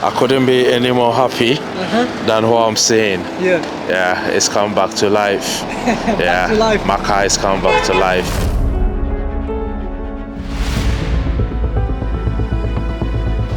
I couldn't be any more happy than what I'm seeing. Yeah, it's come back to life. Back to life. My car has come back to life.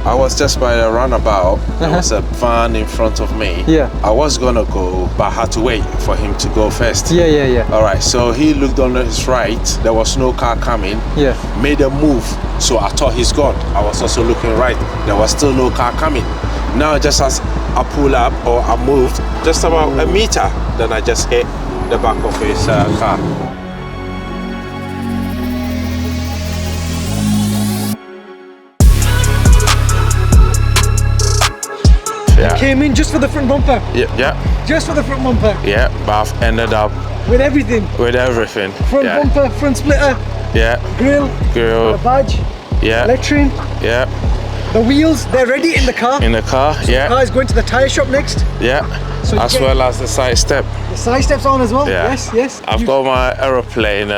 I was just by the roundabout. There was a van in front of me. I was gonna go, but I had to wait for him to go first. All right, so he looked on his right. There was no car coming. Made a move, so I thought he's gone. I was also looking right. There was still no car coming. Now, just as I pull up or I moved, just about a meter, then I just hit the back of his car. Came in just for the front bumper. Just for the front bumper. But I've ended up with everything. With everything. Front bumper, front splitter. Grill. Grill. A badge. Lectern. The wheels, they're ready in the car. In the car. So the car is going to the tyre shop next. So as well as the side step. The side step's on as well. Yes. I've got my aeroplane,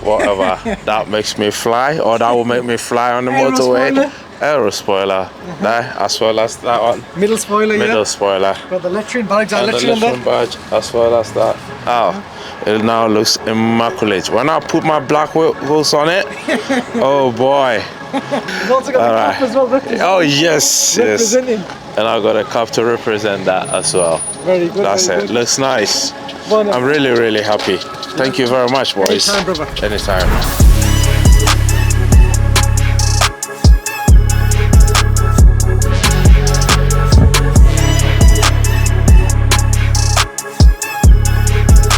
whatever that makes me fly, or that will make me fly on the motorway. Aero spoiler, there, as well as that one. Middle spoiler, Middle spoiler. Got the lectern badge, badge, as well as that. Oh, it now looks immaculate. When I put my black wheels on it, oh boy. You've also got the cap as well. Oh yes, representing. And I got a cap to represent that as well. Very good. That's very it. Good. Looks nice. I'm really happy. Thank you very much, boys. Anytime, brother. Anytime.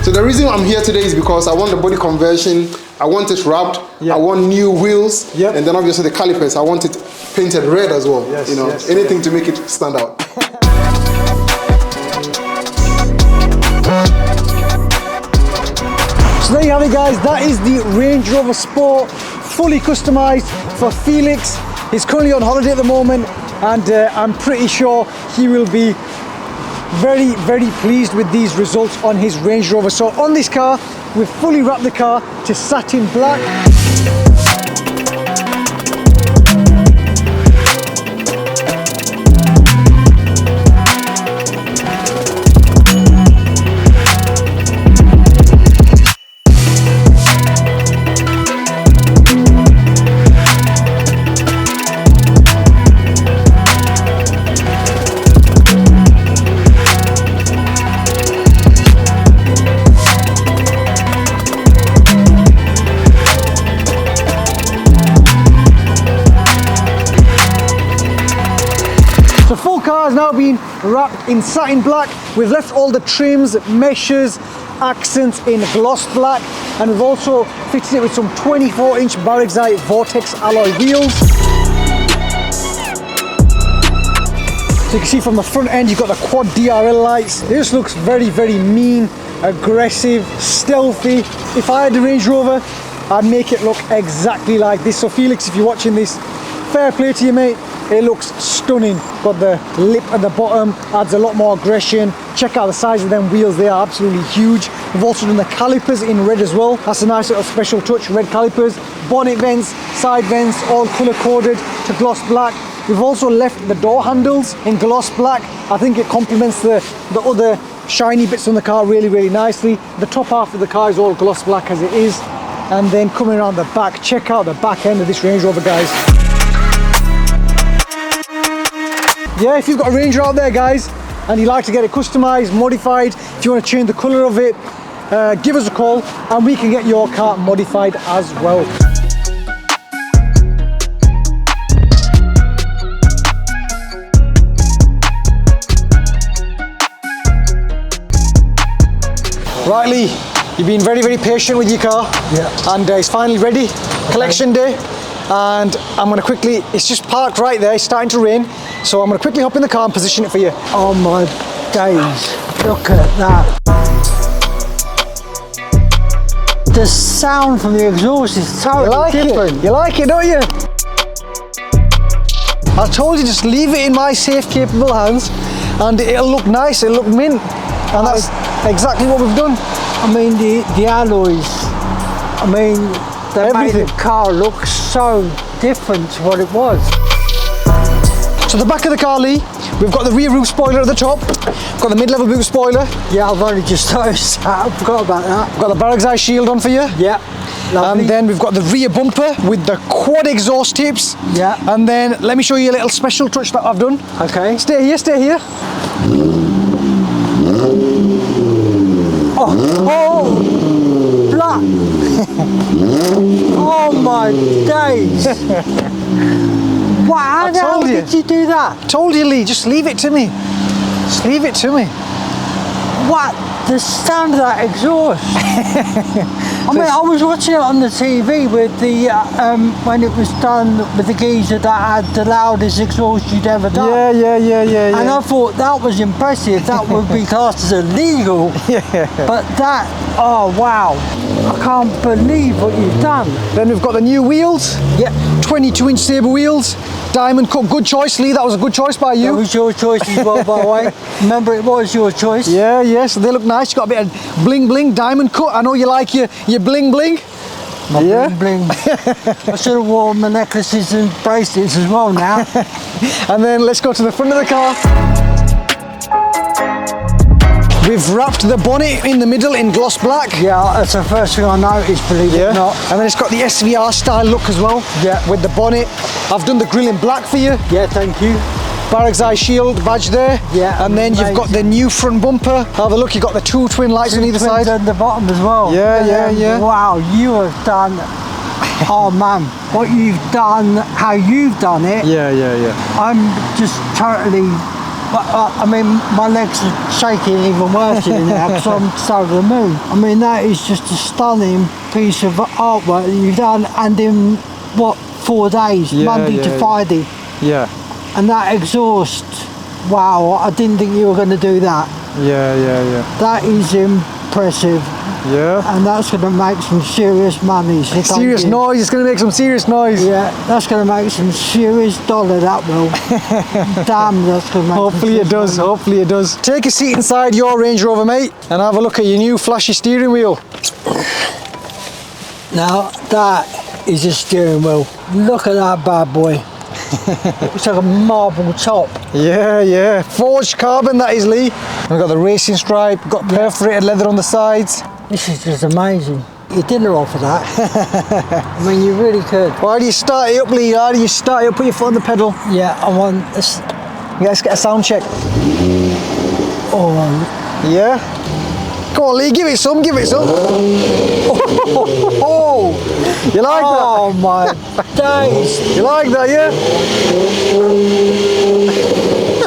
So the reason I'm here today is because I want the body conversion, I want it wrapped, I want new wheels, and then obviously the calipers, I want it painted red as well. Anything to make it stand out. So there you have it, guys. That is the Range Rover Sport, fully customized for Felix. He's currently on holiday at the moment, and I'm pretty sure he will be very pleased with these results on his Range Rover. So on this car, we've fully wrapped the car to satin black. The full car has now been wrapped in satin black. We've left all the trims, meshes, accents in gloss black, and we've also fitted it with some 24-inch Barexite Vortex alloy wheels. So you can see from the front end, you've got the quad DRL lights. This looks very mean, aggressive, stealthy. If I had a Range Rover, I'd make it look exactly like this. So Felix, if you're watching this, fair play to you, mate. It looks stunning. Got the lip at the bottom, adds a lot more aggression. Check out the size of them wheels, they are absolutely huge. We've also done the calipers in red as well. That's a nice little special touch, red calipers. Bonnet vents, side vents, all color coded to gloss black. We've also left the door handles in gloss black. I think it complements the other shiny bits on the car really nicely. The top half of the car is all gloss black as it is. And then coming around the back, check out the back end of this Range Rover, guys. Yeah, if you've got a Ranger out there, guys, and you like to get it customized, modified, if you want to change the color of it, give us a call and we can get your car modified as well. Right, Lee, you've been very patient with your car. And it's finally ready, collection day. And I'm going to quickly, it's just parked right there, it's starting to rain, so I'm going to quickly hop in the car and position it for you. Oh my days, look at that. The sound from the exhaust is totally different. You like it, don't you? I told you, just leave it in my safe, capable hands and it'll look nice, it'll look mint. And that's exactly what we've done. I mean, the alloys, I mean, they made the car look so different to what it was. So the back of the car, Lee, We've got the rear roof spoiler at the top. We've got the mid-level boot spoiler. Yeah, I've only just noticed that. I forgot about that. We've got the Barrag's Eye shield on for you. Yeah. Lovely. And then we've got the rear bumper with the quad exhaust tips. Yeah. And then let me show you a little special touch that I've done. Okay. Stay here, stay here. Oh, black. Oh my days. Wow, how the hell did you do that? Told you, Lee, just leave it to me. Just leave it to me. What? The sound of that exhaust. I mean, I was watching it on the TV with the, when it was done with the geezer that had the loudest exhaust you'd ever done. Yeah. And I thought that was impressive. That would be classed as illegal. Yeah. But that, oh wow. I can't believe what you've done. Then we've got the new wheels. Yep. 22-inch sabre wheels. Diamond cut, good choice, Lee. That was a good choice by you. That was your choice as well, by the way. Remember, it was your choice. Yeah, so they look nice. You got a bit of bling bling, diamond cut. I know you like your bling bling. My bling bling. I should have worn my necklaces and bracelets as well now. And then let's go to the front of the car. We've wrapped the bonnet in the middle in gloss black. Yeah, that's the first thing I noticed, believe it or not. And then it's got the SVR style look as well. Yeah. With the bonnet. I've done the grille in black for you. Yeah, thank you. Barrag's Eye shield badge there. Yeah. And then you've got the new front bumper. Have a look, you've got the two twin lights on either side. At the bottom as well. Yeah. Wow, you have done, oh man, what you've done, how you've done it. Yeah. I'm just totally, I mean, my legs are shaking even worse in now because I'm so over the moon. I mean, that is just a stunning piece of artwork that you've done, and in, what, 4 days, Monday to Friday. Yeah. And that exhaust, wow, I didn't think you were going to do that. Yeah. That is impressive. Yeah. And that's going to make some serious money. So serious noise, it's going to make some serious noise. Yeah, that's going to make some serious dollar, that will. Damn, that's going to make Hopefully it does, money. hopefully it does. Take a seat inside your Range Rover, mate, and have a look at your new flashy steering wheel. Now, that is a steering wheel. Look at that bad boy. It's like a marble top. Yeah. Forged carbon, that is, Lee. And we've got the racing stripe, got perforated leather on the sides. This is just amazing. You didn't offer that. I mean, you really could. Why do you start it up, Lee? How do you start it up? Put your foot on the pedal. Yeah, I want this. Yeah, let's get a sound check. Oh, yeah. Go on, Lee, give it some. Oh, you like that? Oh my days. You like that, yeah?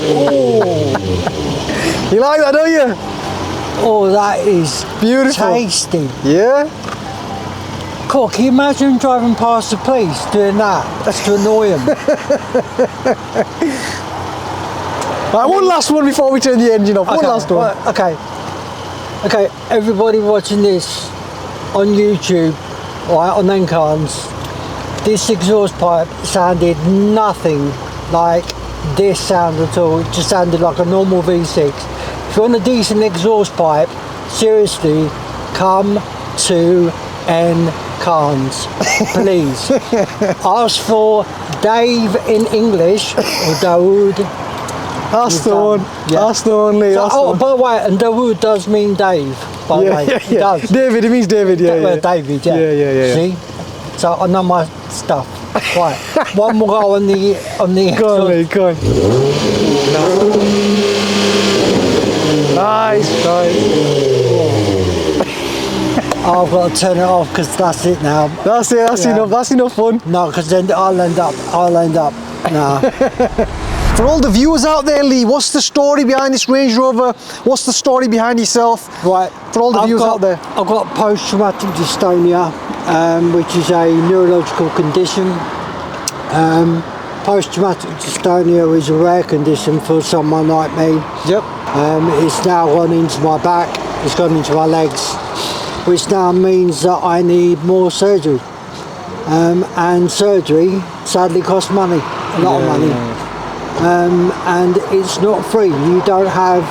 Oh. You like that, don't you? Oh, that is beautiful. Tasty. Yeah? Cool, can you imagine driving past the police doing that? That's to annoy them. Right, one last one before we turn the engine off. Okay, one last one. Okay, everybody watching this on YouTube, right, on them cars, this exhaust pipe sounded nothing like this sound at all. It just sounded like a normal V6. If you want a decent exhaust pipe, seriously, come to N-Cans, please. Ask for Dave in English, or Dawood. That's the one. Yeah. That's the one, Lee. So, by the way, and Dawood does mean Dave, by the way. It does. David, it means David, yeah. David, yeah. Yeah. See? So I know my stuff. Right. One more go on the Go on, Lee, go on. Nice. I've got to turn it off because that's it now. That's it, that's enough. That's enough fun. No, because then I'll end up. Nah. For all the viewers out there, Lee, what's the story behind this Range Rover? What's the story behind yourself? Right. For all the viewers out there. I've got post-traumatic dystonia, which is a neurological condition. Post-traumatic dystonia is a rare condition for someone like me. Yep. It's now gone into my back, it's gone into my legs, which now means that I need more surgery. And surgery sadly costs money, a lot of money. And it's not free. You don't have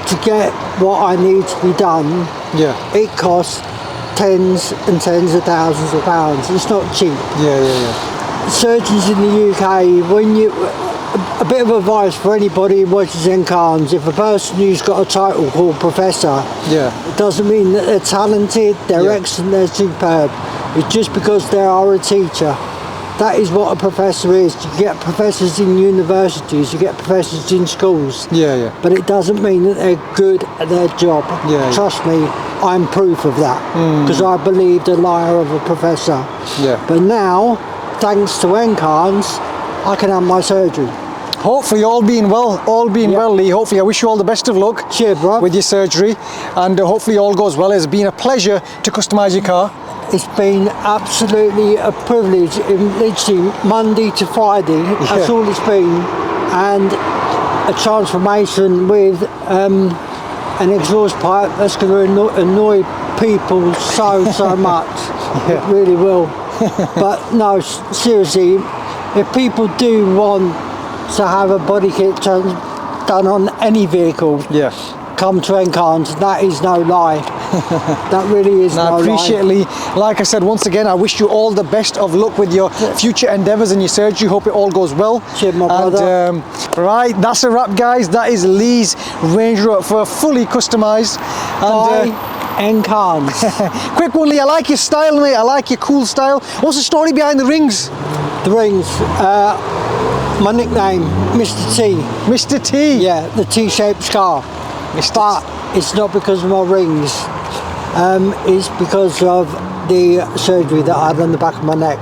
to get what I need to be done. Yeah. It costs tens and tens of thousands of pounds. It's not cheap. Yeah. Surgeons in the UK, when you a bit of advice for anybody who watches N-Cars. If a person who's got a title called Professor, it doesn't mean that they're talented, they're excellent, they're superb. It's just because they are a teacher. That is what a professor is. You get professors in universities, you get professors in schools. But it doesn't mean that they're good at their job. Trust me, I'm proof of that. Because I believed a liar of a professor. But now, thanks to N-Cars, I can have my surgery. Hopefully all being well, Lee. Hopefully I wish you all the best of luck. Cheers, bro. With your surgery, and hopefully all goes well. It's been a pleasure to customise your car. It's been absolutely a privilege, literally Monday to Friday, that's all it's been, and a transformation with an exhaust pipe that's going to annoy people so much. It really will. But no, seriously, if people do want to have a body kit done on any vehicle, come to N-Cars, that is no lie. That really is no lie. I appreciate it, Lee. Like I said, once again, I wish you all the best of luck with your future endeavours and your surgery. Hope it all goes well. Cheers, my brother. Right, that's a wrap, guys. That is Lee's Range Rover for fully customised. And N-Cars. Quick one, Lee. I like your style, mate. I like your cool style. What's the story behind the rings? The rings. My nickname, Mr. T. Mr. T? Yeah, the T-shaped scar. But it's not because of my rings. It's because of the surgery that I had on the back of my neck.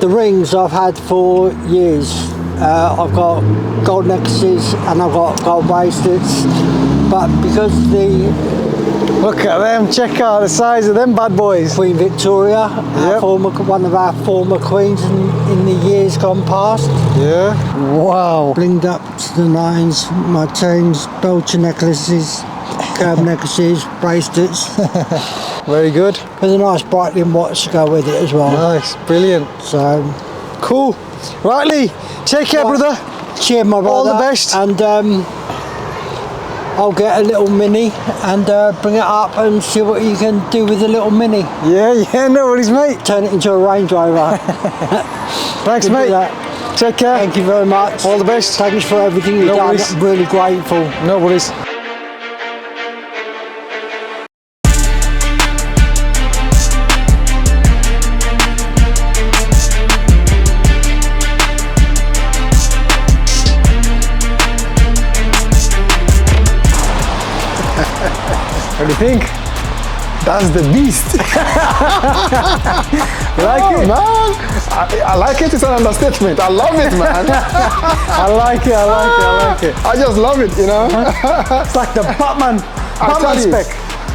The rings I've had for years. I've got gold necklaces and I've got gold bracelets. But because the... Look at them, check out the size of them bad boys. Queen Victoria, one of our former queens in the years gone past. Wow. Blinged up to the nines, my chains, Belcher necklaces, curb necklaces, bracelets. Very good. With a nice Breitling watch to go with it as well. Nice, brilliant. So, cool. Right, Lee, take care, brother. Cheers, my brother. All the best. And I'll get a little Mini and bring it up and see what you can do with a little Mini. Yeah, no worries, mate. Turn it into a Range Rover. Thanks, mate. Take care. Thank you very much. All the best. Thanks for everything you've done. I'm really grateful. No worries. What do you think? That's the beast. Like it? Man, I like it. It's an understatement. I love it, man. I like it. I just love it, you know. It's like the Batman spec.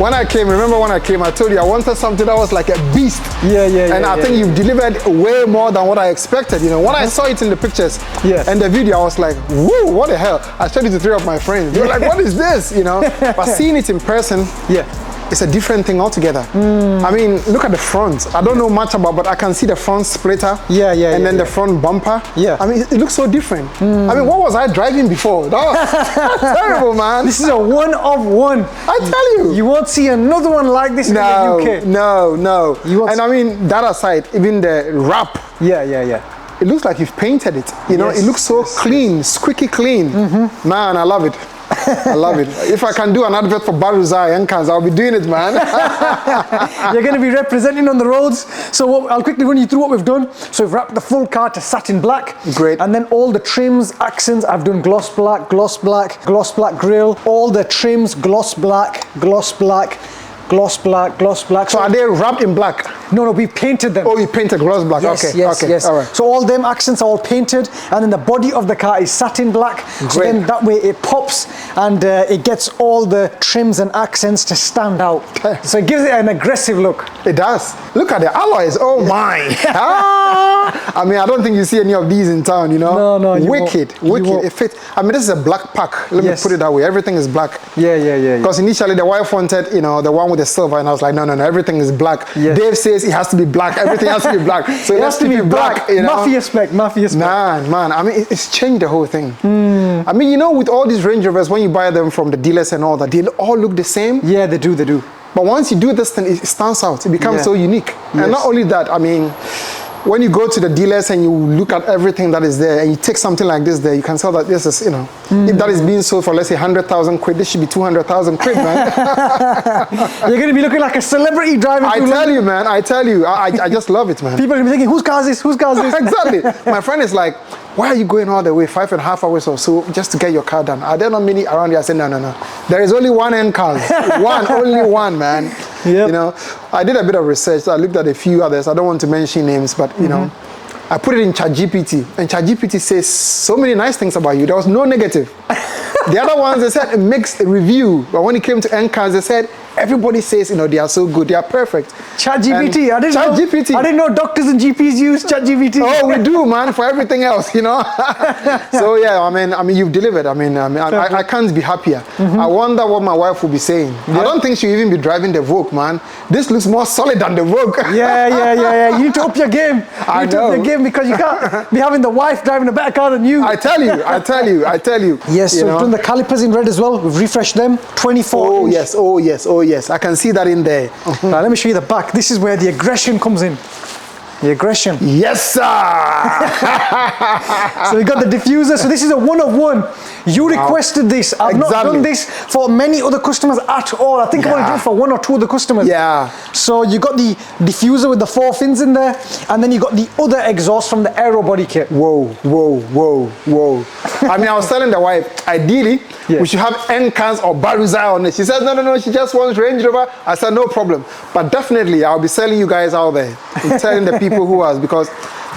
When I came, remember when I came, I told you I wanted something that was like a beast. And I think you've delivered way more than what I expected, you know. When I saw it in the pictures and the video, I was like, whoa, what the hell? I showed it to 3 of my friends. They were like, what is this, you know? But seeing it in person, it's a different thing altogether. I mean, look at the front. I don't know much about, but I can see the front splitter. And then the front bumper. I mean, it looks so different. I mean, what was I driving before? That was terrible, man. This is a one of one. I tell you. You won't see another one like this in the UK. No. And I mean, that aside, even the wrap. It looks like you've painted it. You know, it looks so clean, squeaky clean. Man, I love it. I love it. If I can do an advert for Baruzai N-Cars, I'll be doing it, man. You're going to be representing on the roads. So I'll quickly run you through what we've done. So we've wrapped the full car to satin black. Great. And then all the trims, accents, I've done gloss black grille. All the trims, gloss black. So are they wrapped in black? No, we painted them. Oh, you painted gloss black. Yes. All right. So all them accents are all painted, and then the body of the car is satin black. Great. So then that way it pops, and it gets all the trims and accents to stand out. So it gives it an aggressive look. It does. Look at the alloys. Oh my. I mean, I don't think you see any of these in town, you know? No. Wicked. It fits. I mean, this is a black pack. Let me put it that way. Everything is black. Yeah. Because initially the wife wanted, you know, the one with the silver, and I was like, no, everything is black. Dave says it has to be black. Everything has to be black. So it has to be black. You know? Mafia spec. Man. I mean, it's changed the whole thing. I mean, you know, with all these Range Rovers, when you buy them from the dealers and all that, they all look the same. Yeah, they do. But once you do this thing, it stands out. It becomes so unique. And not only that, I mean, when you go to the dealers and you look at everything that is there and you take something like this there, you can tell that this is, you know, if that is being sold for, let's say, 100,000 quid, this should be 200,000 quid, man. You're going to be looking like a celebrity driving. I tell you, man, I tell you, I just love it, man. People are going to be thinking, whose car is this? Whose car is this? Exactly. My friend is like, why are you going all the way, 5.5 hours or so, just to get your car done? Are there not many around here? I said, no. There is only one end car. Only one, man. Yep. You know, I did a bit of research. I looked at a few others. I don't want to mention names, but, you know, I put it in ChatGPT, and ChatGPT says so many nice things about you. There was no negative. The other ones, they said a mixed review, but when it came to end cars, they said everybody says, you know, they are so good, they are perfect. ChatGPT, I didn't know doctors and GPs use ChatGPT. Oh, we do, man, for everything else, you know. So yeah, I mean, you've delivered. I can't be happier. I wonder what my wife will be saying. Yeah. I don't think she'll even be driving the Vogue, man. This looks more solid than the Vogue. Yeah. You need to up your game. You need to up your game because you can't be having the wife driving a better car than you. I tell you. Yes, so we've done the calipers in red as well. We've refreshed them. 24 inch. Oh yes. I can see that in there. Now let me show you the back. This is where the aggression comes in. The aggression. Yes, sir. So we got the diffuser. So this is a one of one. You requested this. I've not done this for many other customers at all. I think I only did it for one or two other customers. Yeah. So you got the diffuser with the 4 fins in there, and then you got the other exhaust from the aero body kit. Whoa. I mean, I was telling the wife, ideally, we should have N-cans or Baruza on it. She says, no, she just wants Range Rover. I said, no problem. But definitely, I'll be selling you guys out there and telling the people who are, because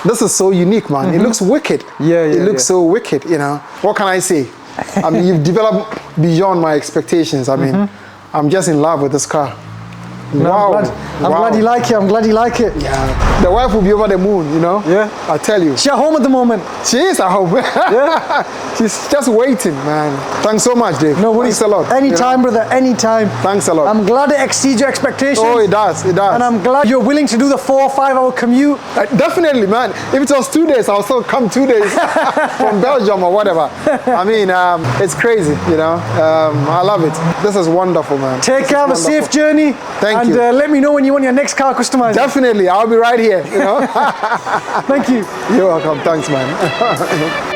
this is so unique, man. It looks wicked. It looks so wicked, you know. What can I say? I mean, you've developed beyond my expectations. I mean, I'm just in love with this car. No, wow. I'm glad you like it. I'm glad you like it. Yeah. The wife will be over the moon, you know? Yeah. I tell you. She's at home at the moment. She is at home. Yeah. She's just waiting, man. Thanks so much, Dave. No worries. Thanks a lot. Anytime, brother. Anytime. Thanks a lot. I'm glad it exceeds your expectations. Oh, it does. And I'm glad you're willing to do the 4 or 5 hour commute. Definitely, man. If it was 2 days, I'll still come 2 days from Belgium or whatever. I mean, it's crazy, you know. I love it. This is wonderful, man. Take care. Have a safe journey. Thank you. And let me know when you want your next car customized. Definitely. I'll be right here, you know. Thank you. You're welcome. Thanks, man.